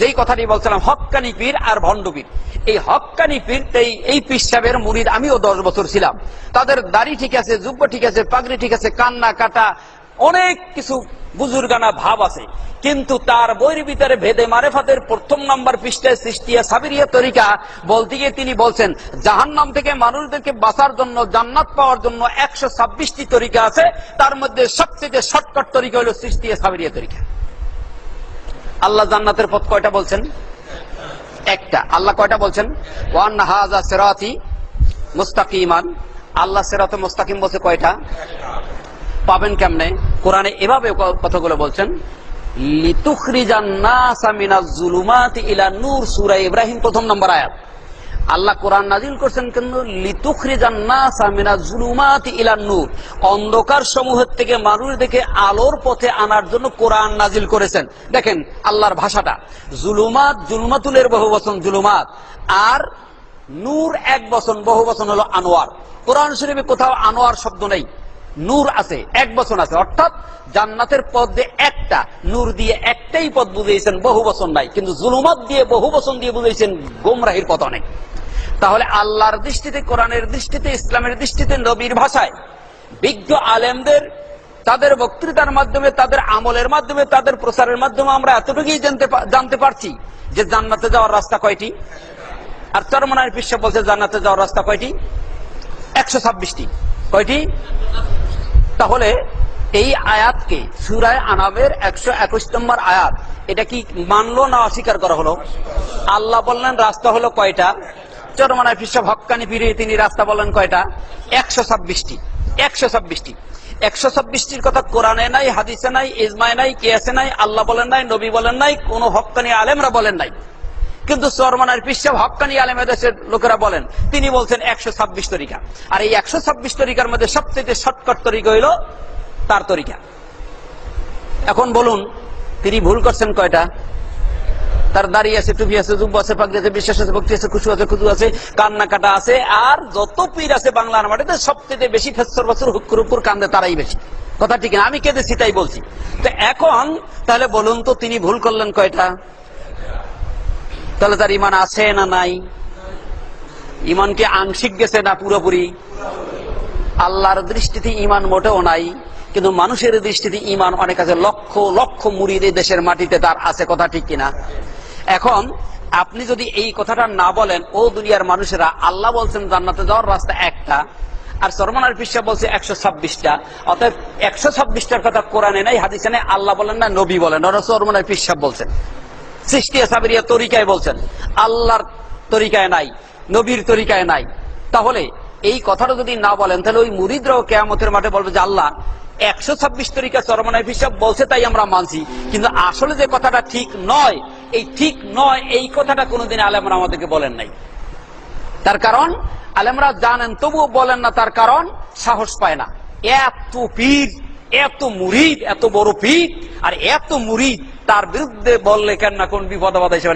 যেই কথাটি বলছিলাম, হক্কানি পীর আর ভণ্ড পীর। এই হক্কানি পীর এই পীর সাহেবের মুরিদ আমিও 10 বছর ছিলাম। তাদের দাড়ি ঠিক আছে, জুব্বা ঠিক আছে, পাগড়ি ঠিক আছে, কান্না কাটা অনেক কিছু বুজুর্গানা ভাব আছে, কিন্তু তার বইয়ের ভিতরে ভেদে মারেফাতের প্রথম নাম্বার পৃষ্ঠায় সৃষ্টিয়া সাবিরিয়া তরিকা বলতে গিয়ে তিনি বলছেন জাহান্নাম থেকে মানুষদেরকে বাঁচার জন্য, জান্নাত পাওয়ার জন্য 126টি তরিকা আছে, তার মধ্যে সবচেয়ে শর্টকাট তরিকা হলো সৃষ্টিয়া সাবিরিয়া তরিকা। আল্লাহ জান্নাতের পথ কয়টা বলছেন? একটা। আল্লাহ কয়টা বলছেন? ওয়ান হাযা সিরাতি মুস্তাকিমান। আল্লাহ সিরাতে মুস্তাকিম বলছে কয়টা? পাবেন কেমনে? কোরআনে এভাবে কথাগুলো বলছেন, লিতুখরিজান নাসা মিনাজ যুলুমাতি ইলা নূর, সূরা ইব্রাহিম 1 নম্বর আয়াত। আল্লাহ কোরআন নাজিল করছেন কেন? লিতুখরিজান নাসা মিনাজ যুলুমাতি ইলা নূর, অন্ধকার সমূহের থেকে মানুষদেরকে আলোর পথে আনার জন্য কোরআন নাজিল করেছেন। দেখেন আল্লাহর ভাষাটা, জুলুমাত, জুলমাতুলের বহুবচন জুলুমাত, আর নূর এক বচন, বহুবচন হলো আনোয়ার। কোরআন শরীফে কোথাও আনোয়ার শব্দ নেই, নূর আছে, এক বচন আছে। অর্থাৎ জান্নাতের পথ দিয়ে একটা, নূর দিয়ে একটাই পথ বুঝিয়েছেন, বহু বচন নাই। কিন্তু জুলুমাত দিয়ে, বহু বচন দিয়ে বুঝিয়েছেন গোমরাহির পথ অনেক। তাহলে আল্লাহর দৃষ্টিতে, কোরআনের দৃষ্টিতে, ইসলামের দৃষ্টিতে, নবীর ভাষায়, বিজ্ঞ আলেমদের তাদের বক্তৃতার মাধ্যমে, তাদের আমলের মাধ্যমে, তাদের প্রচারের মাধ্যমে আমরা এতটুকুই জানতে পারছি যে জান্নাতে যাওয়ার রাস্তা কয়টি। আর চরমনায়ের পীর সাহেব বলছে জান্নাতে যাওয়ার রাস্তা কয়টি? 126টি। কয়টি? তাহলে এই আয়াতকে, সূরা আনামের 121 নম্বর আয়াত, এটা কি মানলো না অস্বীকার করা হলো? আল্লাহ বললেন রাস্তা হলো কয়টা? চরমনায় পীর সাহেব হক্কানি পীরে তিনি রাস্তা বললেন কয়টা? 126টি। 126টি। 126টির কথা কোরআনে নাই, হাদিসে নাই, ইজমায় নাই, কিয়াসে নাই, আল্লাহ বলেন নাই, নবী বলেন নাই, কোন হক্কানি আলেমরা বলেন নাই। কিন্তু চরমনায়ের পীর সাহেব হক্কানি আলেম দেশের লোকেরা বলেন, তিনি বলছেন 126 তরিকা। আর এই 126 তরিকার মধ্যে সবচেয়ে শর্টকাট তরিকা হইল তার তরিকা। এখন বলুন তিনি ভুল করছেন কয়টা? তার দাড়ি আছে, টুপি আছে, জুব্বা আছে, পাগড়ি আছে, বিশ্বাস আছে, ভক্তি আছে, খুশু আছে, খুদু আছে, কান্না কাটা আছে, আর যত পীর আছে বাংলার মাটিতে সবচেয়ে বেশি ফেসর বছর হুক্কুর উপর কান্দে তারাই বেশি। কথা ঠিক না? আমি কেঁদেছি তাই বলছি। তো এখন তাহলে বলুন তো তিনি ভুল করলেন কয়টা? তাহলে তার ইমান আছে না নাই? ইমান কি আংশিক গেছে না পুরোপুরি? আল্লাহর দৃষ্টিতে ইমান মোটেও নাই, কিন্তু মানুষের দৃষ্টিতে ইমান অনেক আছে। লক্ষ লক্ষ মুরিদ এই দেশের মাটিতে তার আছে। কথা ঠিক কিনা? এখন আপনি যদি এই কথাটা না বলেন, ও দুনিয়ার মানুষেরা, আল্লাহ বলছেন জান্নাতে যাওয়ার রাস্তা একটা, আর চরমনায়ের পীর সাহেব বলছে 126টা। অতএব 126টার কথা কোরআনে নাই, হাদিসে নাই, আল্লাহ বলেন না, নবী বলেন, চরমনায়ের পীর সাহেব বলছেন সৃষ্টিয়া সাবিরিয়া তরিকায় বলছেন, আল্লাহর তরিকায় নাই, নবীর তরিকায় নাই। তাহলে এই কথাটা যদি না বলেন, তাহলে ওই মুরিদরাও কিয়ামতের মাঠে বলবে যে আল্লাহ 126 তরিকা চরমনায়ের পীর সাহেব বলছে তাই আমরা মানছি, কিন্তু আসলে যে কথাটা ঠিক নয়, এই ঠিক নয় এই কথাটা কোনোদিন আলেমরা আমাদেরকে বলেন নাই। তার কারণ আলেমরা জানেন তবুও বলেন না, তার কারণ সাহস পায় না। এত পীর, এত মুরিদ, এত বড় পীর আর এত মুরিদ, তার বিরুদ্ধে বললে কেন না কোন বিপদ আপদ এসে